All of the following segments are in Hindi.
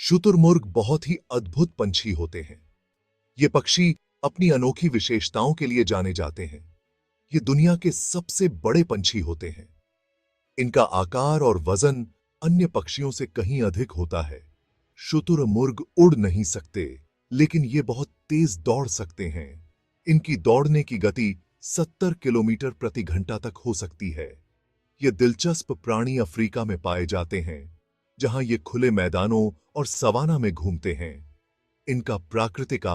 शुतुरमुर्ग बहुत ही अद्भुत पंछी होते हैं। ये पक्षी अपनी अनोखी विशेषताओं के लिए जाने जाते हैं। ये दुनिया के सबसे बड़े पंछी होते हैं। इनका आकार और वजन अन्य पक्षियों से कहीं अधिक होता है। शुतुरमुर्ग उड़ नहीं सकते, लेकिन ये बहुत तेज दौड़ सकते हैं। इनकी दौड़ने की गति 70 किलोमीटर प्रति घंटा तक हो सकती है। ये दिलचस्प प्राणी अफ्रीका में पाए जाते हैं, जहां ये खुले मैदानों और सवाना में घूमते हैं। इनका प्राकृतिक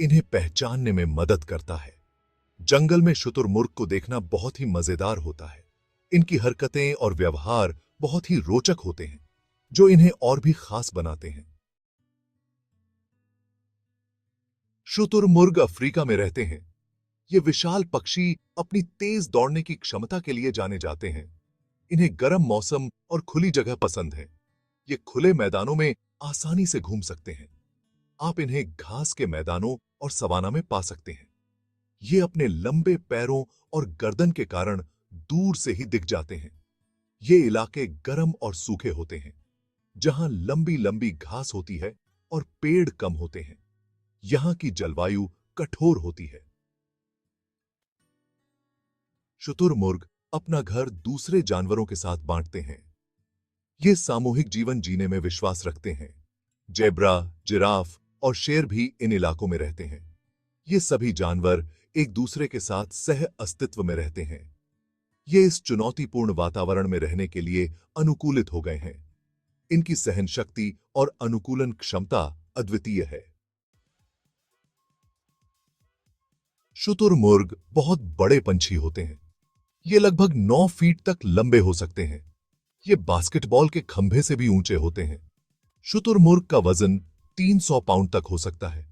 इन्हें पहचानने में मदद करता है। जंगल में शुतुरमुर्ग को देखना बहुत ही मजेदार होता है। इनकी हरकतें और व्यवहार बहुत ही रोचक होते हैं, जो इन्हें और भी खास बनाते हैं। शुतुरमुर्ग अफ्रीका में रहते हैं। ये विशाल पक्षी अपनी तेज दौड़ने की क्षमता के लिए जाने जाते हैं। इन्हें गर्म मौसम और खुली जगह पसंद है। ये खुले मैदानों में आसानी से घूम सकते हैं। आप इन्हें घास के मैदानों और सवाना में पा सकते हैं। ये अपने लंबे पैरों और गर्दन के कारण दूर से ही दिख जाते हैं। ये इलाके गर्म और सूखे होते हैं, जहां लंबी लंबी घास होती है और पेड़ कम होते हैं। यहां की जलवायु कठोर होती है। शुतुरमुर्ग अपना घर दूसरे जानवरों के साथ बांटते हैं। ये सामूहिक जीवन जीने में विश्वास रखते हैं। जेब्रा, जिराफ और शेर भी इन इलाकों में रहते हैं। ये सभी जानवर एक दूसरे के साथ सह अस्तित्व में रहते हैं। ये इस चुनौतीपूर्ण वातावरण में रहने के लिए अनुकूलित हो गए हैं। इनकी सहन शक्ति और अनुकूलन क्षमता अद्वितीय है। शुतुरमुर्ग बहुत बड़े पंछी होते हैं। ये लगभग 9 फीट तक लंबे हो सकते हैं। ये बास्केटबॉल के खंभे से भी ऊंचे होते हैं। शुतुरमुर्ग का वजन 300 पाउंड तक हो सकता है।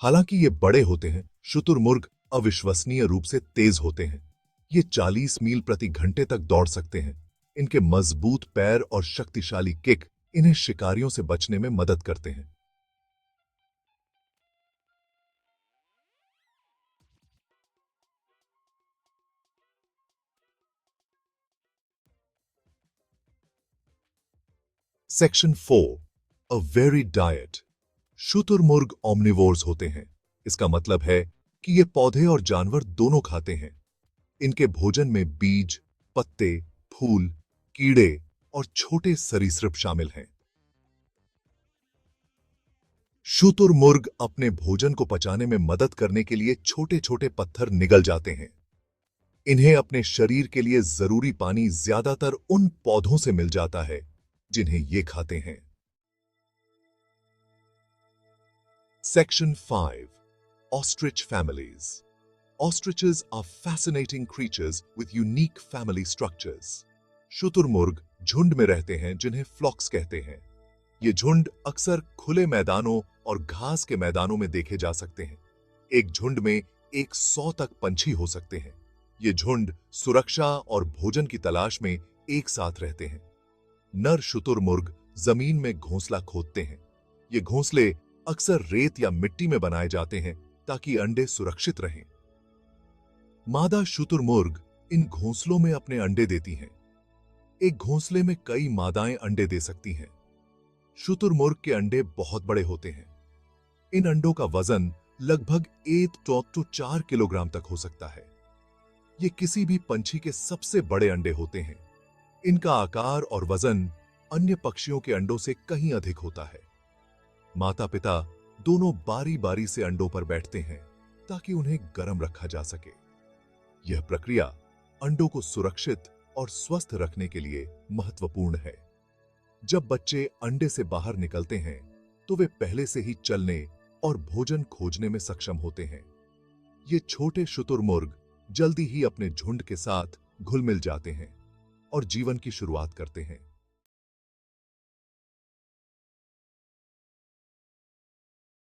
हालांकि ये बड़े होते हैं, शुतुरमुर्ग अविश्वसनीय रूप से तेज होते हैं। ये 40 मील प्रति घंटे तक दौड़ सकते हैं। इनके मजबूत पैर और शक्तिशाली किक इन्हें शिकारियों से बचने में मदद करते हैं। Section 4, a very diet. शुतुरमुर्ग ओमनिवोर्स होते हैं। इसका मतलब है कि ये पौधे और जानवर दोनों खाते हैं। इनके भोजन में बीज, पत्ते, फूल, कीड़े और छोटे सरीसृप शामिल हैं। शुतुरमुर्ग अपने भोजन को पचाने में मदद करने के लिए छोटे छोटे पत्थर निगल जाते हैं। इन्हें अपने शरीर के लिए जरूरी पानी ज्यादातर उन पौधों से मिल जाता है जिन्हें ये खाते हैं। Section 5, ostrich families. Ostriches are fascinating creatures with unique family structures. शुतुरमुर्ग झुंड में रहते हैं, जिन्हें फ्लॉक्स कहते हैं। ये झुंड अक्सर खुले मैदानों और घास के मैदानों में देखे जा सकते हैं। एक झुंड में 100 तक पंछी हो सकते हैं। ये झुंड सुरक्षा और भोजन की तलाश में एक साथ रहते हैं। नर शुतुरमुर्ग जमीन में घोंसला खोदते हैं। ये घोंसले अक्सर रेत या मिट्टी में बनाए जाते हैं ताकि अंडे सुरक्षित रहें। मादा शुतुरमुर्ग इन घोंसलों में अपने अंडे देती हैं। एक घोंसले में कई मादाएं अंडे दे सकती हैं। शुतुरमुर्ग के अंडे बहुत बड़े होते हैं। इन अंडों का वजन लगभग 1 to 4 किलोग्राम तक हो सकता है। ये किसी भी पंछी के सबसे बड़े अंडे होते हैं। इनका आकार और वजन अन्य पक्षियों के अंडों से कहीं अधिक होता है। माता पिता दोनों बारी बारी से अंडों पर बैठते हैं ताकि उन्हें गर्म रखा जा सके। यह प्रक्रिया अंडों को सुरक्षित और स्वस्थ रखने के लिए महत्वपूर्ण है। जब बच्चे अंडे से बाहर निकलते हैं, तो वे पहले से ही चलने और भोजन खोजने में सक्षम होते हैं। ये छोटे शुतुरमुर्ग जल्दी ही अपने झुंड के साथ घुल मिल जाते हैं और जीवन की शुरुआत करते हैं।